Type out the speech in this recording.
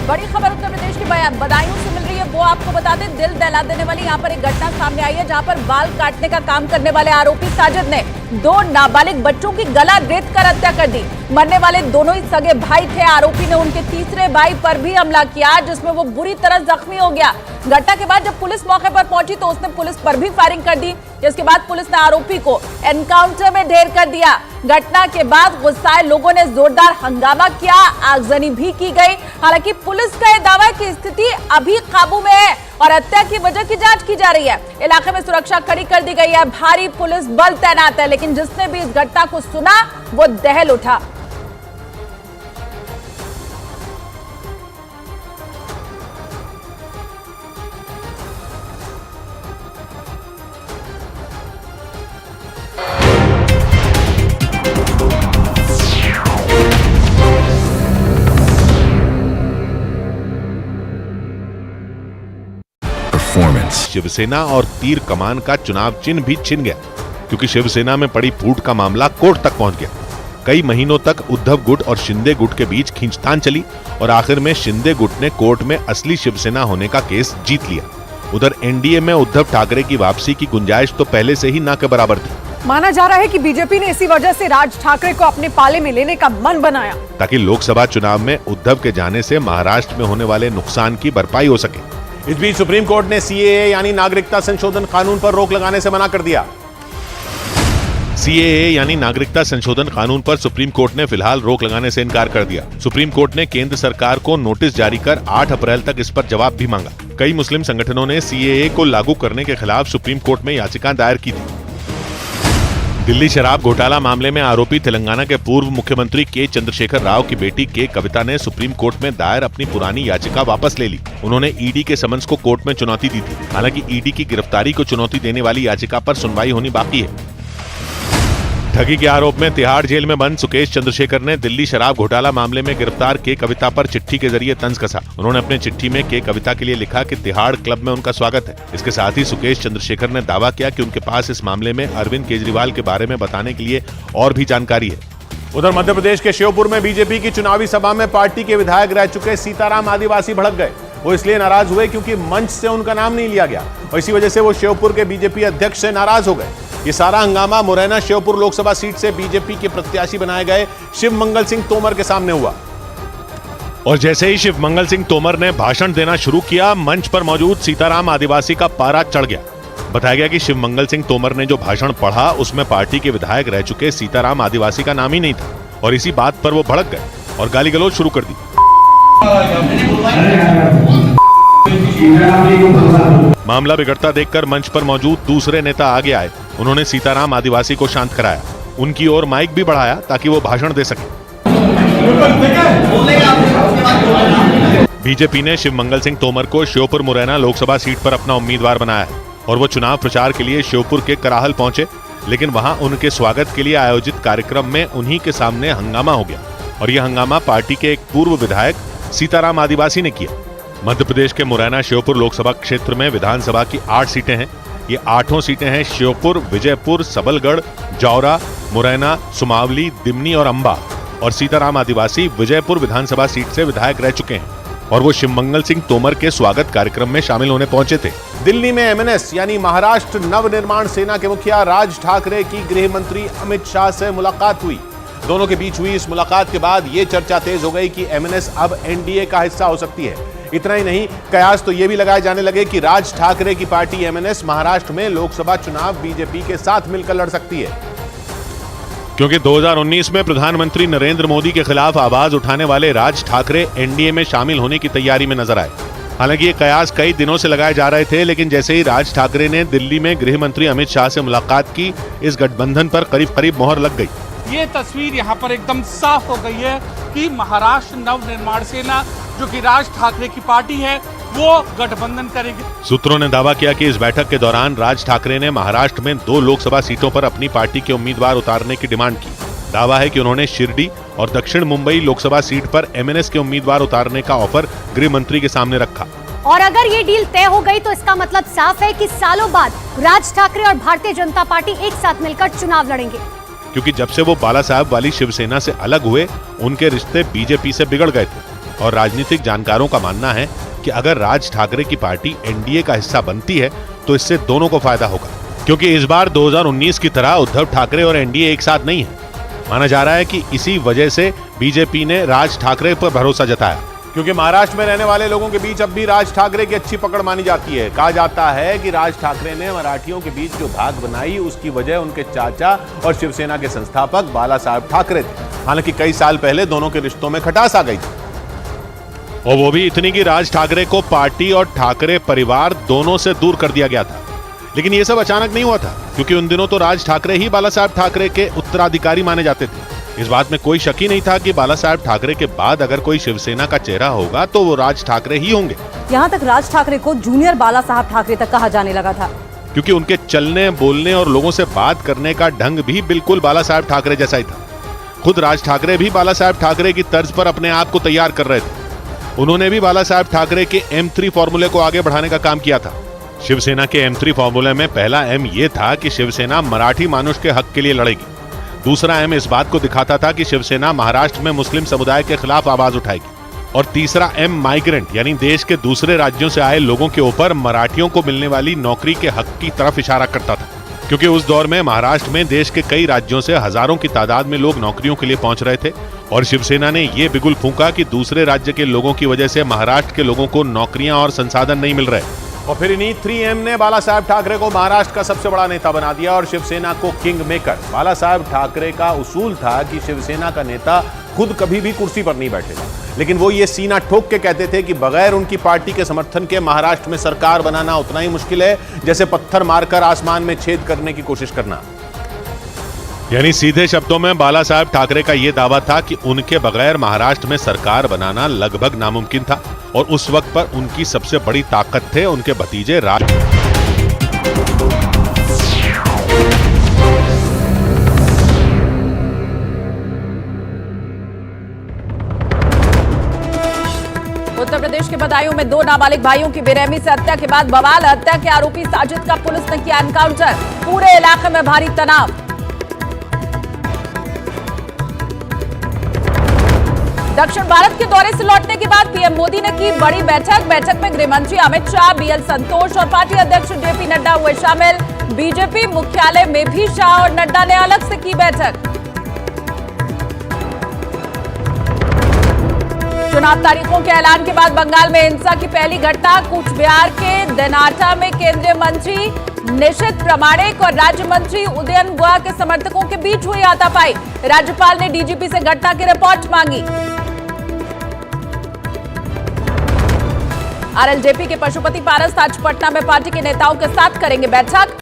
बड़ी खबर उत्तर प्रदेश की बदायूं से मिल रही है, वो आपको बता दें। दिल दहला देने वाली यहाँ पर एक घटना सामने आई है, जहाँ पर बाल काटने का काम करने वाले आरोपी साजिद ने 2 नाबालिग बच्चों की गला रेत कर हत्या कर दी। मरने वाले दोनों ही सगे भाई थे। आरोपी ने उनके तीसरे भाई पर भी हमला किया, जिसमें वो बुरी तरह जख्मी हो गया। घटना के बाद जब पुलिस मौके पर पहुंची तो उसने पुलिस पर भी फायरिंग कर दी, जिसके बाद पुलिस ने आरोपी को एनकाउंटर में ढेर कर दिया। घटना के बाद गुस्साए लोगों ने जोरदार हंगामा किया, आगजनी भी की गई। हालांकि पुलिस का यह दावा है कि स्थिति अभी काबू में है और हत्या की वजह की जांच की जा रही है। इलाके में सुरक्षा कड़ी कर दी गई है, भारी पुलिस बल तैनात है, लेकिन जिसने भी इस घटना को सुना वो दहल उठा। शिवसेना और तीर कमान का चुनाव चिन्ह भी छिन गया, क्योंकि शिवसेना में पड़ी फूट का मामला कोर्ट तक पहुंच गया। कई महीनों तक उद्धव गुट और शिंदे गुट के बीच खींचतान चली और आखिर में शिंदे गुट ने कोर्ट में असली शिवसेना होने का केस जीत लिया। उधर एनडीए में उद्धव ठाकरे की वापसी की गुंजाइश तो पहले से ही ना के बराबर थी। माना जा रहा है कि बीजेपी ने इसी वजह से राज ठाकरे को अपने पाले में लेने का मन बनाया, ताकि लोकसभा चुनाव में उद्धव के जाने से महाराष्ट्र में होने वाले नुकसान की भरपाई हो सके। इस बीच सुप्रीम कोर्ट ने सीएए यानी नागरिकता संशोधन कानून पर रोक लगाने से मना कर दिया। सीएए यानी नागरिकता संशोधन कानून पर सुप्रीम कोर्ट ने फिलहाल रोक लगाने से इनकार कर दिया। सुप्रीम कोर्ट ने केंद्र सरकार को नोटिस जारी कर 8 अप्रैल तक इस पर जवाब भी मांगा। कई मुस्लिम संगठनों ने सीएए को लागू करने के खिलाफ सुप्रीम कोर्ट में याचिका दायर की थी। दिल्ली शराब घोटाला मामले में आरोपी तेलंगाना के पूर्व मुख्यमंत्री के चंद्रशेखर राव की बेटी के कविता ने सुप्रीम कोर्ट में दायर अपनी पुरानी याचिका वापस ले ली। उन्होंने ईडी के समन्स को कोर्ट में चुनौती दी थी। हालांकि ईडी की गिरफ्तारी को चुनौती देने वाली याचिका पर सुनवाई होनी बाकी है। ठगी के आरोप में तिहाड़ जेल में बंद सुकेश चंद्रशेखर ने दिल्ली शराब घोटाला मामले में गिरफ्तार के कविता पर चिट्ठी के जरिए तंज कसा। उन्होंने अपने चिट्ठी में के कविता के लिए लिखा कि तिहाड़ क्लब में उनका स्वागत है। इसके साथ ही सुकेश चंद्रशेखर ने दावा किया कि उनके पास इस मामले में अरविंद केजरीवाल के बारे में बताने के लिए और भी जानकारी है। उधर मध्य प्रदेश के श्योपुर में बीजेपी की चुनावी सभा में पार्टी के विधायक रह चुके सीताराम आदिवासी भड़क गए। वो इसलिए नाराज हुए क्योंकि मंच से उनका नाम नहीं लिया गया और इसी वजह से वो श्योपुर के बीजेपी अध्यक्ष से नाराज हो गए। ये सारा हंगामा मुरैना श्योपुर लोकसभा सीट से बीजेपी के प्रत्याशी बनाए गए शिव मंगल सिंह तोमर के सामने हुआ। और जैसे ही शिव मंगल सिंह तोमर ने भाषण देना शुरू किया, मंच पर मौजूद सीताराम आदिवासी का पारा चढ़ गया। बताया गया कि शिव मंगल सिंह तोमर ने जो भाषण पढ़ा उसमें पार्टी के विधायक रह चुके सीताराम आदिवासी का नाम ही नहीं था और इसी बात पर वो भड़क गए और गाली गलौज शुरू कर दी। मामला बिगड़ता देखकर मंच पर मौजूद दूसरे नेता आगे आए। उन्होंने सीताराम आदिवासी को शांत कराया, उनकी ओर माइक भी बढ़ाया ताकि वो भाषण दे सके। बीजेपी ने शिव मंगल सिंह तोमर को श्योपुर मुरैना लोकसभा सीट पर अपना उम्मीदवार बनाया है और वो चुनाव प्रचार के लिए श्योपुर के कराहल पहुंचे, लेकिन वहां उनके स्वागत के लिए आयोजित कार्यक्रम में उन्हीं के सामने हंगामा हो गया और यह हंगामा पार्टी के एक पूर्व विधायक सीताराम आदिवासी ने किया। मध्य प्रदेश के मुरैना श्योपुर लोकसभा क्षेत्र में विधानसभा की 8 सीटें हैं। ये 8 सीटें हैं श्योपुर, विजयपुर, सबलगढ़, जौरा, मुरैना, सुमावली, दिमनी और अंबा। और सीताराम आदिवासी विजयपुर विधानसभा सीट से विधायक रह चुके हैं और वो शिव मंगल सिंह तोमर के स्वागत कार्यक्रम में शामिल होने पहुंचे थे। दिल्ली में एमएनएस यानी महाराष्ट्र नवनिर्माण सेना के मुखिया राज ठाकरे की गृह मंत्री अमित शाह से मुलाकात हुई। दोनों के बीच हुई इस मुलाकात के बाद ये चर्चा तेज हो गई कि एमएनएस अब एनडीए का हिस्सा हो सकती है। इतना ही नहीं, कयास तो ये भी लगाए जाने लगे कि राज ठाकरे की पार्टी एमएनएस महाराष्ट्र में लोकसभा चुनाव बीजेपी के साथ मिलकर लड़ सकती है, क्योंकि 2019 में प्रधानमंत्री नरेंद्र मोदी के खिलाफ आवाज उठाने वाले राज ठाकरे एनडीए में शामिल होने की तैयारी में नजर आए। हालांकि ये कयास कई दिनों से लगाए जा रहे थे, लेकिन जैसे ही राज ठाकरे ने दिल्ली में गृह मंत्री अमित शाह से मुलाकात की, इस गठबंधन पर करीब करीब मोहर लग गई। ये तस्वीर यहाँ पर एकदम साफ हो गई है कि महाराष्ट्र नवनिर्माण सेना, जो कि राज ठाकरे की पार्टी है, वो गठबंधन करेगी। सूत्रों ने दावा किया कि इस बैठक के दौरान राज ठाकरे ने महाराष्ट्र में 2 लोकसभा सीटों पर अपनी पार्टी के उम्मीदवार उतारने की डिमांड की। दावा है कि उन्होंने शिरडी और दक्षिण मुंबई लोकसभा सीट पर एमएनएस के उम्मीदवार उतारने का ऑफर गृह मंत्री के सामने रखा। और अगर ये डील तय हो गई तो इसका मतलब साफ है कि सालों बाद राज ठाकरे और भारतीय जनता पार्टी एक साथ मिलकर चुनाव लड़ेंगे। क्योंकि जब से वो बाला साहब वाली शिवसेना से अलग हुए, उनके रिश्ते बीजेपी से बिगड़ गए थे और राजनीतिक जानकारों का मानना है कि अगर राज ठाकरे की पार्टी एनडीए का हिस्सा बनती है तो इससे दोनों को फायदा होगा, क्योंकि इस बार 2019 की तरह उद्धव ठाकरे और एनडीए एक साथ नहीं है। माना जा रहा है कि इसी वजह से बीजेपी ने राज ठाकरे पर भरोसा जताया, क्योंकि महाराष्ट्र में रहने वाले लोगों के बीच अब भी राज ठाकरे की अच्छी पकड़ मानी जाती है। कहा जाता है कि राज ठाकरे ने मराठियों के बीच जो धाक बनाई उसकी वजह उनके चाचा और शिवसेना के संस्थापक बाला साहब ठाकरे थे। हालांकि कई साल पहले दोनों के रिश्तों में खटास आ गई थी, और वो भी इतनी कि राज ठाकरे को पार्टी और ठाकरे परिवार दोनों से दूर कर दिया गया था। लेकिन ये सब अचानक नहीं हुआ था, क्योंकि उन दिनों तो राज ठाकरे ही बाला साहब ठाकरे के उत्तराधिकारी माने जाते थे। इस बात में कोई शक ही नहीं था कि बाला साहब ठाकरे के बाद अगर कोई शिवसेना का चेहरा होगा तो वो राज ठाकरे ही होंगे। यहाँ तक राज ठाकरे को जूनियर बाला साहब ठाकरे तक कहा जाने लगा था, क्योंकि उनके चलने बोलने और लोगों से बात करने का ढंग भी बिल्कुल बाला साहब ठाकरे जैसा ही था। खुद राज ठाकरे भी बाला साहब ठाकरे की तर्ज पर अपने आप को तैयार कर रहे थे। उन्होंने भी बाला साहब ठाकरे के M3 फॉर्मूले को आगे बढ़ाने का काम किया था। शिवसेना के M3 फॉर्मूले में पहला M ये था कि शिवसेना मराठी मानुष के हक के लिए लड़ेगी। दूसरा M इस बात को दिखाता था कि शिवसेना महाराष्ट्र में मुस्लिम समुदाय के खिलाफ आवाज उठाएगी। और तीसरा M माइग्रेंट यानी देश के दूसरे राज्यों से आए लोगों के ऊपर मराठियों को मिलने वाली नौकरी के हक की तरफ इशारा करता था, क्योंकि उस दौर में महाराष्ट्र में देश के कई राज्यों से हजारों की तादाद में लोग नौकरियों के लिए पहुंच रहे थे। और शिवसेना ने यह बिगुल फूंका कि दूसरे राज्य के लोगों की वजह से महाराष्ट्र के लोगों को नौकरियां और संसाधन नहीं मिल रहे। और फिर इन्हीं 3M ने बाला साहब ठाकरे को महाराष्ट्र का सबसे बड़ा नेता बना दिया और शिवसेना को किंग मेकर। बाला साहब ठाकरे का उसूल था कि शिवसेना का नेता खुद कभी भी कुर्सी पर नहीं बैठेगा, लेकिन वो ये सीना ठोक के कहते थे कि बगैर उनकी पार्टी के समर्थन के महाराष्ट्र में सरकार बनाना उतना ही मुश्किल है जैसे पत्थर मारकर आसमान में छेद करने की कोशिश करना। यानी सीधे शब्दों में बाला साहब ठाकरे का यह दावा था कि उनके बगैर महाराष्ट्र में सरकार बनाना लगभग नामुमकिन था। और उस वक्त पर उनकी सबसे बड़ी ताकत थे उनके भतीजे राज। उत्तर प्रदेश के बदायूं में 2 नाबालिग भाइयों की बेरहमी से हत्या के बाद बवाल। हत्या के आरोपी साजिद का पुलिस ने किया एनकाउंटर। पूरे इलाके में भारी तनाव। दक्षिण भारत के दौरे से लौटने के बाद पीएम मोदी ने की बड़ी बैठक में गृह मंत्री अमित शाह, बीएल संतोष और पार्टी अध्यक्ष जेपी नड्डा हुए शामिल। बीजेपी मुख्यालय में भी शाह और नड्डा ने अलग से की बैठक। चुनाव तारीखों के ऐलान के बाद बंगाल में हिंसा की पहली घटना। कूच बिहार के देनाटा में केंद्रीय मंत्री निशित प्रामाणिक और राज्य मंत्री उदयन गुहा के समर्थकों के बीच हुई हाथापाई। राज्यपाल ने डीजीपी से घटना की रिपोर्ट मांगी। आरएलजेपी के पशुपति पारस आज पटना में पार्टी के नेताओं के साथ करेंगे बैठक।